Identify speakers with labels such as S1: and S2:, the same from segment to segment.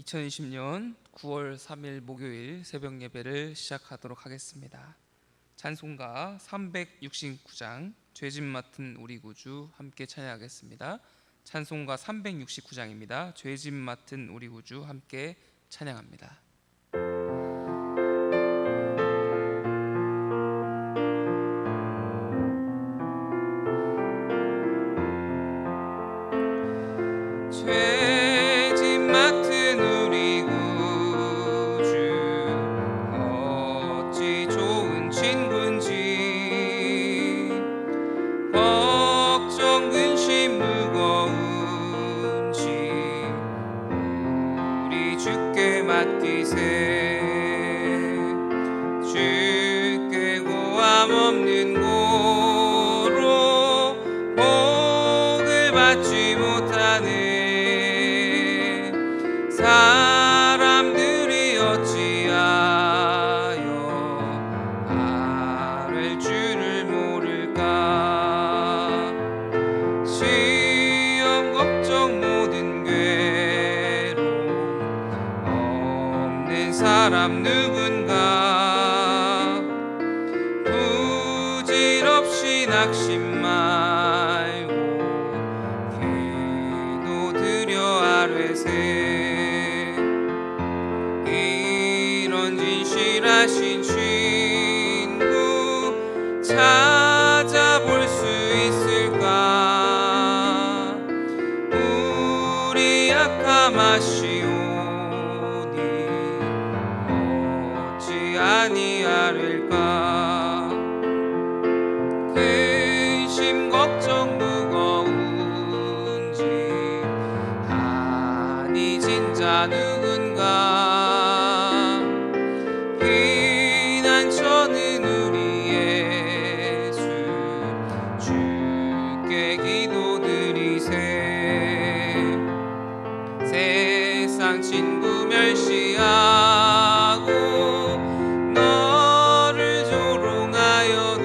S1: 2020년 9월 3일 목요일 새벽 예배를 시작하도록 하겠습니다. 찬송가 369장 죄짐 맡은 우리 구주 함께 찬양하겠습니다. 찬송가 369장입니다. 죄짐 맡은 우리 구주 함께 찬양합니다. 죄짐 맡은 우리 구주 어찌 좋은 친구인지 걱정 근심 무거운지 우리 주께 맡기세. 주께 고함 없는 고로 복을 받지 못하네. 사람들이 어찌하여 아랠 줄을 모를까. 시험 걱정 모든 괴로움 없는 사람 누군가. 부질없이 낙심 말고 기도드려 아뢰세. 진실하신 친구 찾아볼 수 있을까. 우리 약함 아시오니 어찌 아니하릴까. 근심 걱정 무거운지 아니 진짜 누군가. 저는 우리 예수 주께 기도드리세. 세상 친구 멸시하고 너를 조롱하여도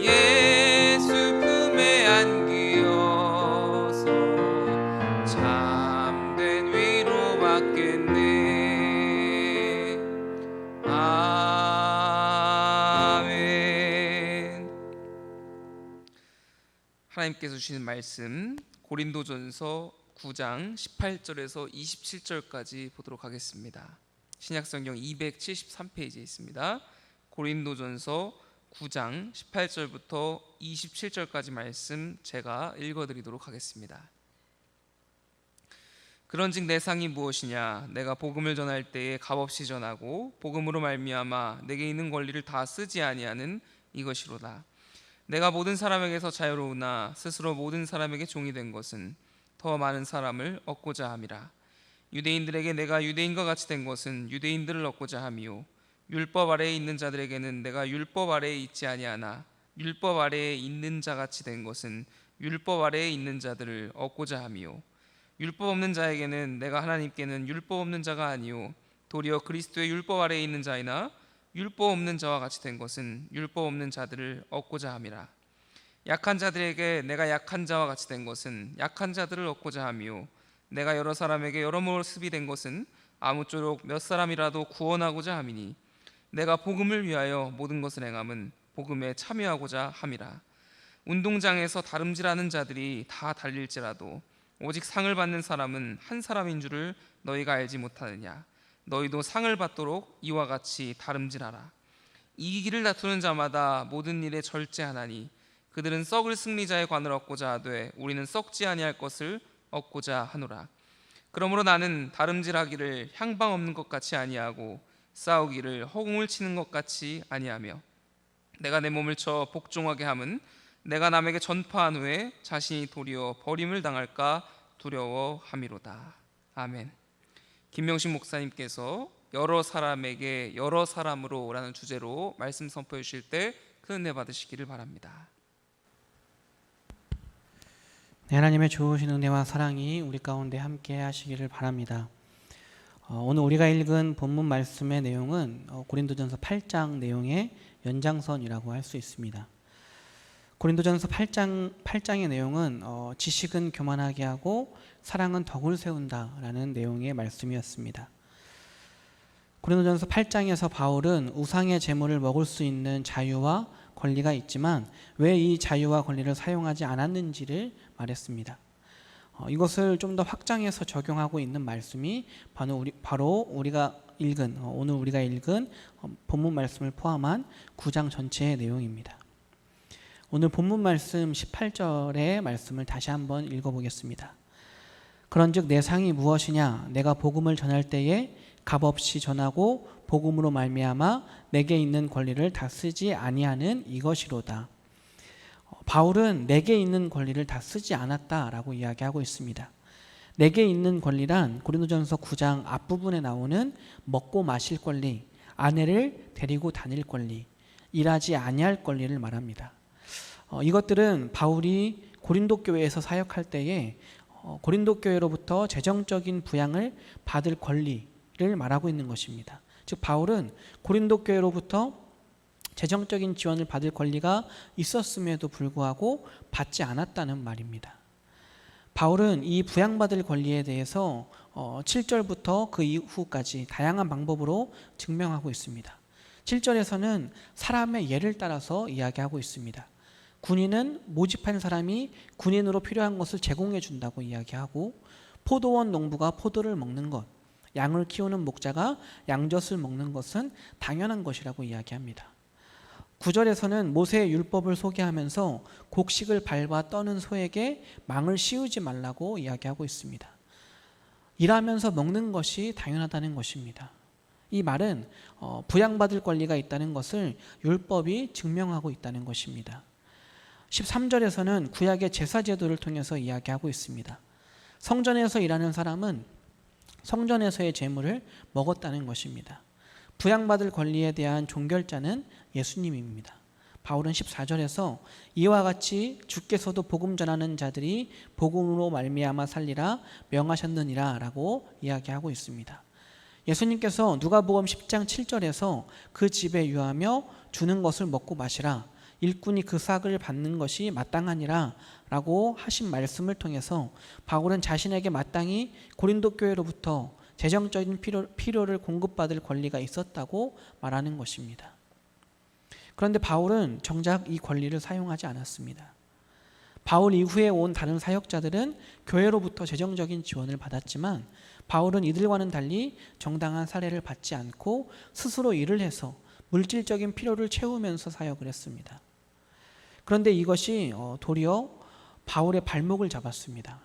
S1: 예수 품에 안기어서 참된 위로 받겠네. 아멘. 하나님께서 주시는 말씀 고린도전서 9장 18절에서 27절까지 보도록 하겠습니다. 신약성경 273페이지에 있습니다. 고린도전서 9장 18절부터 27절까지 말씀 제가 읽어드리도록 하겠습니다. 그런즉 내 상이 무엇이냐. 내가 복음을 전할 때에 값없이 전하고 복음으로 말미암아 내게 있는 권리를 다 쓰지 아니하는 이것이로다. 내가 모든 사람에게서 자유로우나 스스로 모든 사람에게 종이 된 것은 더 많은 사람을 얻고자 함이라. 유대인들에게 내가 유대인과 같이 된 것은 유대인들을 얻고자 함이요 율법 아래에 있는 자들에게는 내가 율법 아래에 있지 아니하나 율법 아래에 있는 자같이 된 것은 율법 아래에 있는 자들을 얻고자 함이요 율법 없는 자에게는 내가 하나님께는 율법 없는 자가 아니요 도리어 그리스도의 율법 아래에 있는 자이나 율법 없는 자와 같이 된 것은 율법 없는 자들을 얻고자 함이라. 약한 자들에게 내가 약한 자와 같이 된 것은 약한 자들을 얻고자 함이요 내가 여러 사람에게 여러 모습이 된 것은 아무쪼록 몇 사람이라도 구원하고자 함이니 내가 복음을 위하여 모든 것을 행함은 복음에 참여하고자 함이라. 운동장에서 다름질하는 자들이 다 달릴지라도 오직 상을 받는 사람은 한 사람인 줄을 너희가 알지 못하느냐. 너희도 상을 받도록 이와 같이 다름질하라. 이기기를 다투는 자마다 모든 일에 절제하나니 그들은 썩을 승리자의 관을 얻고자 하되 우리는 썩지 아니할 것을 얻고자 하노라. 그러므로 나는 다름질하기를 향방 없는 것 같이 아니하고 싸우기를 허공을 치는 것 같이 아니하며 내가 내 몸을 쳐 복종하게 함은 내가 남에게 전파한 후에 자신이 도리어 버림을 당할까 두려워함이로다. 아멘. 김명식 목사님께서 여러 사람에게 여러 사람으로 라는 주제로 말씀 선포해 주실 때 큰 은혜 받으시기를 바랍니다.
S2: 네, 하나님의 좋으신 은혜와 사랑이 우리 가운데 함께 하시기를 바랍니다. 오늘 우리가 읽은 본문 말씀의 내용은 고린도전서 8장 내용의 연장선이라고 할 수 있습니다. 고린도전서 8장의 내용은 지식은 교만하게 하고 사랑은 덕을 세운다라는 내용의 말씀이었습니다. 고린도전서 8장에서 바울은 우상의 제물을 먹을 수 있는 자유와 권리가 있지만 왜 이 자유와 권리를 사용하지 않았는지를 말했습니다. 이것을 좀 더 확장해서 적용하고 있는 말씀이 바로 우리가 읽은 오늘 우리가 읽은 본문 말씀을 포함한 9장 전체의 내용입니다. 오늘 본문 말씀 18절의 말씀을 다시 한번 읽어보겠습니다. 그런즉 내 상이 무엇이냐? 내가 복음을 전할 때에 값없이 전하고 복음으로 말미암아 내게 있는 권리를 다 쓰지 아니하는 이것이로다. 바울은 내게 있는 권리를 다 쓰지 않았다라고 이야기하고 있습니다. 내게 있는 권리란 고린도전서 9장 앞부분에 나오는 먹고 마실 권리, 아내를 데리고 다닐 권리, 일하지 아니할 권리를 말합니다. 이것들은 바울이 고린도 교회에서 사역할 때에 고린도 교회로부터 재정적인 부양을 받을 권리를 말하고 있는 것입니다. 즉 바울은 고린도 교회로부터 재정적인 지원을 받을 권리가 있었음에도 불구하고 받지 않았다는 말입니다. 바울은 이 부양받을 권리에 대해서 7절부터 그 이후까지 다양한 방법으로 증명하고 있습니다. 7절에서는 사람의 예를 따라서 이야기하고 있습니다. 군인은 모집한 사람이 군인으로 필요한 것을 제공해 준다고 이야기하고, 포도원 농부가 포도를 먹는 것, 양을 키우는 목자가 양젖을 먹는 것은 당연한 것이라고 이야기합니다. 9절에서는 모세의 율법을 소개하면서 곡식을 밟아 떠는 소에게 망을 씌우지 말라고 이야기하고 있습니다. 일하면서 먹는 것이 당연하다는 것입니다. 이 말은 부양받을 권리가 있다는 것을 율법이 증명하고 있다는 것입니다. 13절에서는 구약의 제사 제도를 통해서 이야기하고 있습니다. 성전에서 일하는 사람은 성전에서의 제물을 먹었다는 것입니다. 부양받을 권리에 대한 종결자는 예수님입니다. 바울은 14절에서 이와 같이 주께서도 복음 전하는 자들이 복음으로 말미암아 살리라 명하셨느니라 라고 이야기하고 있습니다. 예수님께서 누가복음 10장 7절에서 그 집에 유하며 주는 것을 먹고 마시라, 일꾼이 그 삭을 받는 것이 마땅하니라 라고 하신 말씀을 통해서 바울은 자신에게 마땅히 고린도 교회로부터 재정적인 필요를 공급받을 권리가 있었다고 말하는 것입니다. 그런데 바울은 정작 이 권리를 사용하지 않았습니다. 바울 이후에 온 다른 사역자들은 교회로부터 재정적인 지원을 받았지만 바울은 이들과는 달리 정당한 사례를 받지 않고 스스로 일을 해서 물질적인 필요를 채우면서 사역을 했습니다. 그런데 이것이 도리어 바울의 발목을 잡았습니다.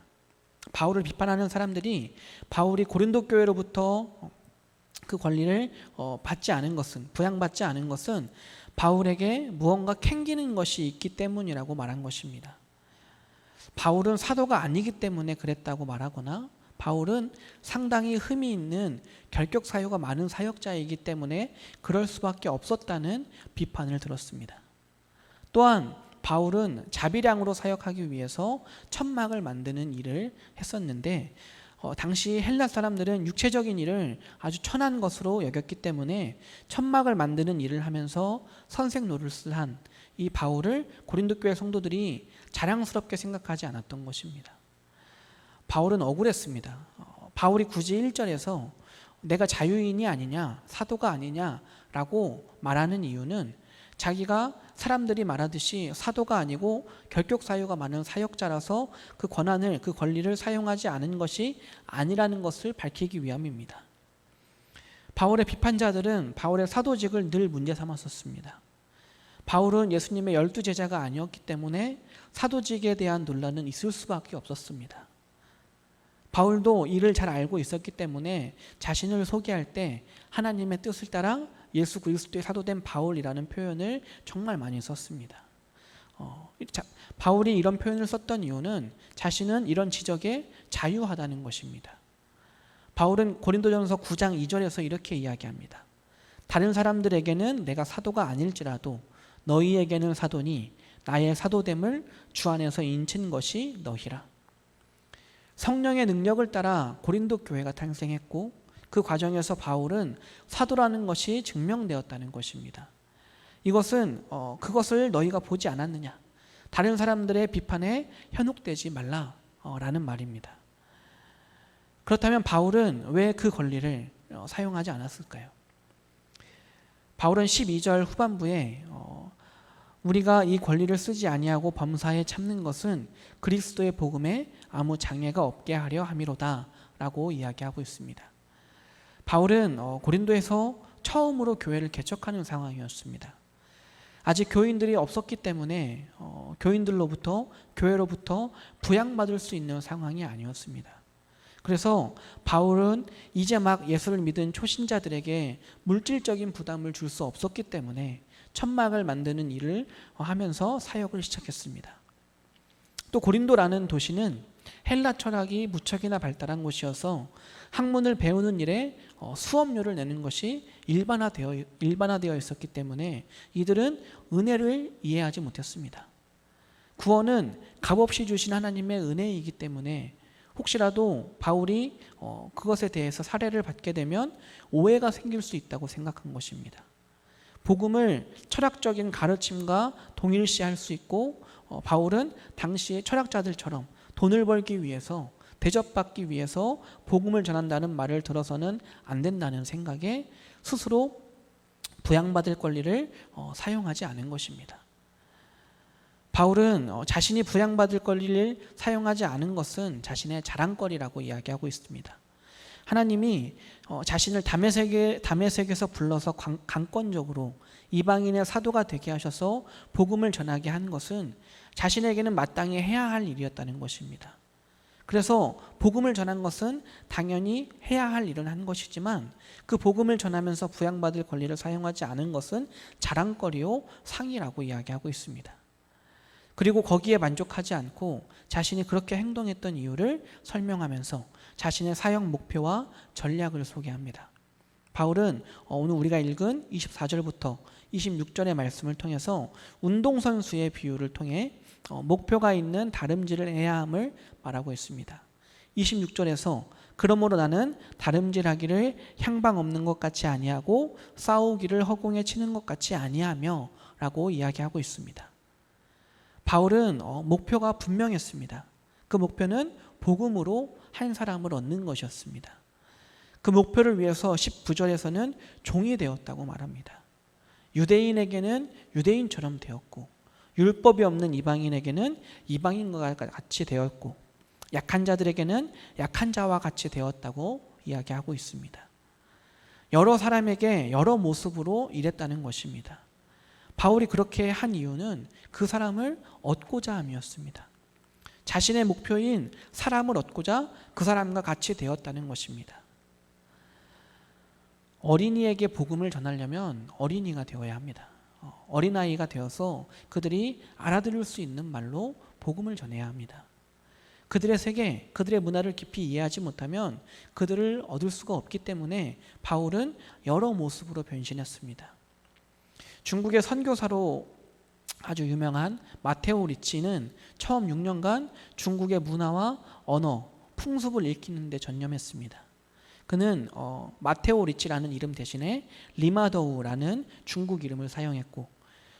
S2: 바울을 비판하는 사람들이 바울이 고린도 교회로부터 그 권리를 받지 않은 것은, 부양받지 않은 것은 바울에게 무언가 캥기는 것이 있기 때문이라고 말한 것입니다. 바울은 사도가 아니기 때문에 그랬다고 말하거나, 바울은 상당히 흠이 있는 결격 사유가 많은 사역자이기 때문에 그럴 수밖에 없었다는 비판을 들었습니다. 또한 바울은 자비량으로 사역하기 위해서 천막을 만드는 일을 했었는데 당시 헬라 사람들은 육체적인 일을 아주 천한 것으로 여겼기 때문에 천막을 만드는 일을 하면서 선생 노릇을 한 이 바울을 고린도 교회 성도들이 자랑스럽게 생각하지 않았던 것입니다. 바울은 억울했습니다. 바울이 굳이 1절에서 내가 자유인이 아니냐, 사도가 아니냐라고 말하는 이유는 자기가 사람들이 말하듯이 사도가 아니고 결격 사유가 많은 사역자라서 그 권한을, 그 권리를 사용하지 않은 것이 아니라는 것을 밝히기 위함입니다. 바울의 비판자들은 바울의 사도직을 늘 문제 삼았었습니다. 바울은 예수님의 12제자가 아니었기 때문에 사도직에 대한 논란은 있을 수밖에 없었습니다. 바울도 이를 잘 알고 있었기 때문에 자신을 소개할 때 하나님의 뜻을 따라 예수 그리스도의 사도된 바울이라는 표현을 정말 많이 썼습니다. 바울이 이런 표현을 썼던 이유는 자신은 이런 지적에 자유하다는 것입니다. 바울은 고린도전서 9장 2절에서 이렇게 이야기합니다. 다른 사람들에게는 내가 사도가 아닐지라도 너희에게는 사도니 나의 사도됨을 주 안에서 인친 것이 너희라. 성령의 능력을 따라 고린도 교회가 탄생했고 그 과정에서 바울은 사도라는 것이 증명되었다는 것입니다. 이것은 그것을 너희가 보지 않았느냐? 다른 사람들의 비판에 현혹되지 말라라는 말입니다. 그렇다면 바울은 왜 그 권리를 사용하지 않았을까요? 바울은 12절 후반부에 우리가 이 권리를 쓰지 아니하고 범사에 참는 것은 그리스도의 복음에 아무 장애가 없게 하려 함이로다 라고 이야기하고 있습니다. 바울은 고린도에서 처음으로 교회를 개척하는 상황이었습니다. 아직 교인들이 없었기 때문에 교회로부터 부양받을 수 있는 상황이 아니었습니다. 그래서 바울은 이제 막 예수를 믿은 초신자들에게 물질적인 부담을 줄 수 없었기 때문에 천막을 만드는 일을 하면서 사역을 시작했습니다. 또 고린도라는 도시는 헬라 철학이 무척이나 발달한 곳이어서 학문을 배우는 일에 수업료를 내는 것이 일반화되어 있었기 때문에 이들은 은혜를 이해하지 못했습니다. 구원은 값없이 주신 하나님의 은혜이기 때문에 혹시라도 바울이 그것에 대해서 사례를 받게 되면 오해가 생길 수 있다고 생각한 것입니다. 복음을 철학적인 가르침과 동일시할 수 있고 바울은 당시의 철학자들처럼 돈을 벌기 위해서 대접받기 위해서 복음을 전한다는 말을 들어서는 안 된다는 생각에 스스로 부양받을 권리를 사용하지 않은 것입니다. 바울은 자신이 부양받을 권리를 사용하지 않은 것은 자신의 자랑거리라고 이야기하고 있습니다. 하나님이 자신을 다메섹에서 불러서 강권적으로 이방인의 사도가 되게 하셔서 복음을 전하게 한 것은 자신에게는 마땅히 해야 할 일이었다는 것입니다. 그래서 복음을 전한 것은 당연히 해야 할 일은 한 것이지만 그 복음을 전하면서 부양받을 권리를 사용하지 않은 것은 자랑거리요 상이라고 이야기하고 있습니다. 그리고 거기에 만족하지 않고 자신이 그렇게 행동했던 이유를 설명하면서 자신의 사역 목표와 전략을 소개합니다. 바울은 오늘 우리가 읽은 24절부터 26절의 말씀을 통해서 운동선수의 비유를 통해 목표가 있는 다름질을 해야 함을 말하고 있습니다. 26절에서 그러므로 나는 다름질하기를 향방 없는 것 같이 아니하고 싸우기를 허공에 치는 것 같이 아니하며 라고 이야기하고 있습니다. 바울은 목표가 분명했습니다. 그 목표는 복음으로 한 사람을 얻는 것이었습니다. 그 목표를 위해서 19절에서는 종이 되었다고 말합니다. 유대인에게는 유대인처럼 되었고 율법이 없는 이방인에게는 이방인과 같이 되었고 약한 자들에게는 약한 자와 같이 되었다고 이야기하고 있습니다. 여러 사람에게 여러 모습으로 일했다는 것입니다. 바울이 그렇게 한 이유는 그 사람을 얻고자 함이었습니다. 자신의 목표인 사람을 얻고자 그 사람과 같이 되었다는 것입니다. 어린이에게 복음을 전하려면 어린이가 되어야 합니다. 어린아이가 되어서 그들이 알아들을 수 있는 말로 복음을 전해야 합니다. 그들의 세계, 그들의 문화를 깊이 이해하지 못하면 그들을 얻을 수가 없기 때문에 바울은 여러 모습으로 변신했습니다. 중국의 선교사로 아주 유명한 마테오 리치는 처음 6년간 중국의 문화와 언어, 풍습을 익히는 데 전념했습니다. 그는 마테오 리치라는 이름 대신에 리마더우라는 중국 이름을 사용했고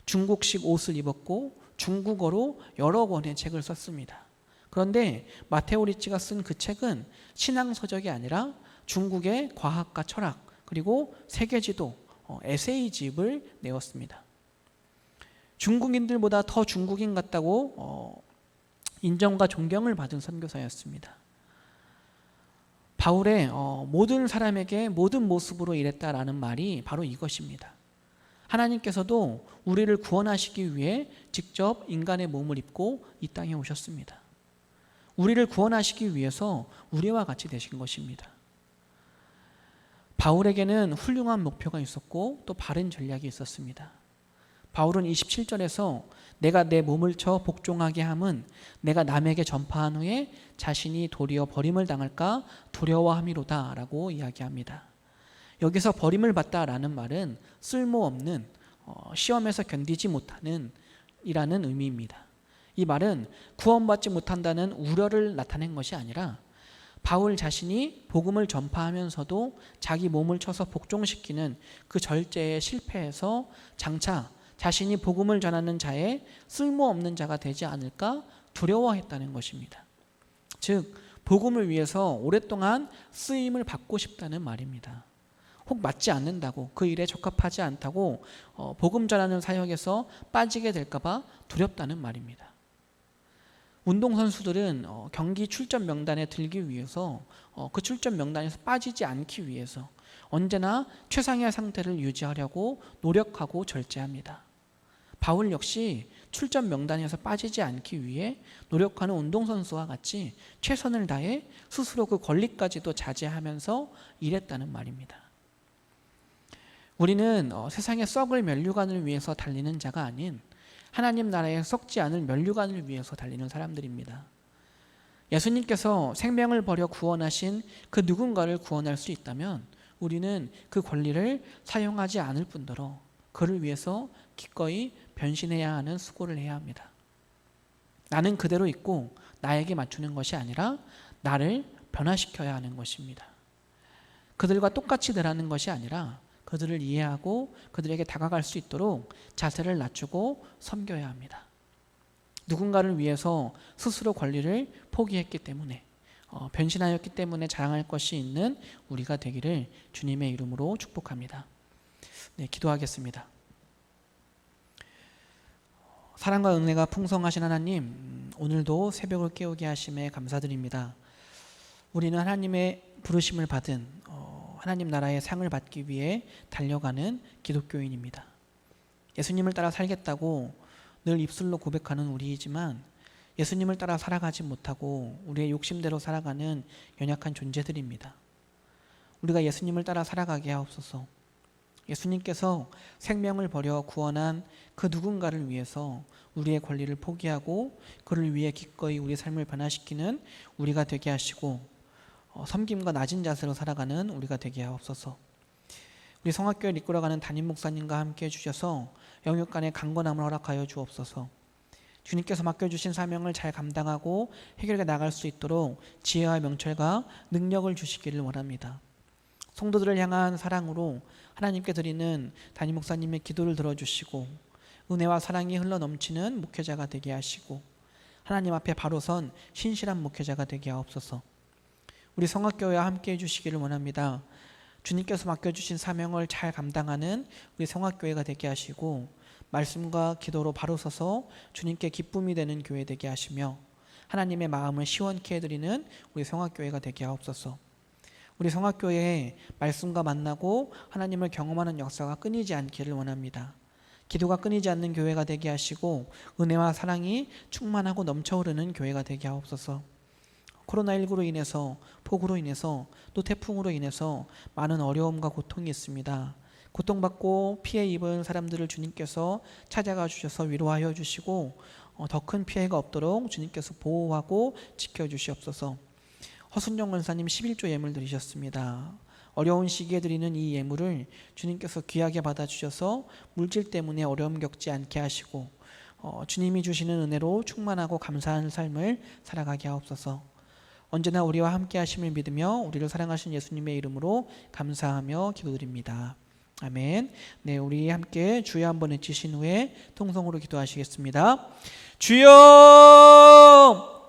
S2: 중국식 옷을 입었고 중국어로 여러 권의 책을 썼습니다. 그런데 마테오 리치가 쓴 그 책은 신앙서적이 아니라 중국의 과학과 철학 그리고 세계지도, 에세이집을 내었습니다. 중국인들보다 더 중국인 같다고 인정과 존경을 받은 선교사였습니다. 바울의 모든 사람에게 모든 모습으로 일했다라는 말이 바로 이것입니다. 하나님께서도 우리를 구원하시기 위해 직접 인간의 몸을 입고 이 땅에 오셨습니다. 우리를 구원하시기 위해서 우리와 같이 되신 것입니다. 바울에게는 훌륭한 목표가 있었고 또 바른 전략이 있었습니다. 바울은 27절에서 내가 내 몸을 쳐 복종하게 함은 내가 남에게 전파한 후에 자신이 도리어 버림을 당할까 두려워함이로다 라고 이야기합니다. 여기서 버림을 받다라는 말은 쓸모없는 시험에서 견디지 못하는 이라는 의미입니다. 이 말은 구원받지 못한다는 우려를 나타낸 것이 아니라 바울 자신이 복음을 전파하면서도 자기 몸을 쳐서 복종시키는 그 절제에 실패해서 장차 자신이 복음을 전하는 자에 쓸모없는 자가 되지 않을까 두려워했다는 것입니다. 즉 복음을 위해서 오랫동안 쓰임을 받고 싶다는 말입니다. 혹 맞지 않는다고, 그 일에 적합하지 않다고 복음 전하는 사역에서 빠지게 될까 봐 두렵다는 말입니다. 운동선수들은 경기 출전 명단에 들기 위해서 그 출전 명단에서 빠지지 않기 위해서 언제나 최상의 상태를 유지하려고 노력하고 절제합니다. 바울 역시 출전 명단에서 빠지지 않기 위해 노력하는 운동선수와 같이 최선을 다해 스스로 그 권리까지도 자제하면서 일했다는 말입니다. 우리는 세상의 썩을 면류관을 위해서 달리는 자가 아닌 하나님 나라에 썩지 않을 면류관을 위해서 달리는 사람들입니다. 예수님께서 생명을 버려 구원하신 그 누군가를 구원할 수 있다면 우리는 그 권리를 사용하지 않을 뿐더러 그를 위해서 기꺼이 변신해야 하는 수고를 해야 합니다. 나는 그대로 있고 나에게 맞추는 것이 아니라 나를 변화시켜야 하는 것입니다. 그들과 똑같이 되라는 것이 아니라 그들을 이해하고 그들에게 다가갈 수 있도록 자세를 낮추고 섬겨야 합니다. 누군가를 위해서 스스로 권리를 포기했기 때문에 변신하였기 때문에 자랑할 것이 있는 우리가 되기를 주님의 이름으로 축복합니다. 네, 기도하겠습니다. 사랑과 은혜가 풍성하신 하나님, 오늘도 새벽을 깨우게 하심에 감사드립니다. 우리는 하나님의 부르심을 받은 하나님 나라의 상을 받기 위해 달려가는 기독교인입니다. 예수님을 따라 살겠다고 늘 입술로 고백하는 우리이지만 예수님을 따라 살아가지 못하고 우리의 욕심대로 살아가는 연약한 존재들입니다. 우리가 예수님을 따라 살아가게 하옵소서. 예수님께서 생명을 버려 구원한 그 누군가를 위해서 우리의 권리를 포기하고 그를 위해 기꺼이 우리의 삶을 변화시키는 우리가 되게 하시고 섬김과 낮은 자세로 살아가는 우리가 되게 하옵소서. 우리 성학교를 이끌어가는 담임 목사님과 함께 해주셔서 영육 간의 강건함을 허락하여 주옵소서. 주님께서 맡겨주신 사명을 잘 감당하고 해결해 나갈 수 있도록 지혜와 명철과 능력을 주시기를 원합니다. 성도들을 향한 사랑으로 하나님께 드리는 담임 목사님의 기도를 들어주시고 은혜와 사랑이 흘러넘치는 목회자가 되게 하시고 하나님 앞에 바로 선 신실한 목회자가 되게 하옵소서. 우리 성학교회와 함께 해주시기를 원합니다. 주님께서 맡겨주신 사명을 잘 감당하는 우리 성학교회가 되게 하시고 말씀과 기도로 바로 서서 주님께 기쁨이 되는 교회 되게 하시며 하나님의 마음을 시원케 해드리는 우리 성학교회가 되게 하옵소서. 우리 성학교회에 말씀과 만나고 하나님을 경험하는 역사가 끊이지 않기를 원합니다. 기도가 끊이지 않는 교회가 되게 하시고 은혜와 사랑이 충만하고 넘쳐흐르는 교회가 되게 하옵소서. 코로나19로 인해서 폭우로 인해서 또 태풍으로 인해서 많은 어려움과 고통이 있습니다. 고통받고 피해 입은 사람들을 주님께서 찾아가 주셔서 위로하여 주시고 더 큰 피해가 없도록 주님께서 보호하고 지켜주시옵소서. 허순정 권사님 11조 예물 드리셨습니다. 어려운 시기에 드리는 이 예물을 주님께서 귀하게 받아주셔서 물질 때문에 어려움 겪지 않게 하시고 주님이 주시는 은혜로 충만하고 감사한 삶을 살아가게 하옵소서. 언제나 우리와 함께 하심을 믿으며 우리를 사랑하신 예수님의 이름으로 감사하며 기도드립니다. 아멘. 네, 우리 함께 주여 한번 외치신 후에 통성으로 기도하시겠습니다. 주여!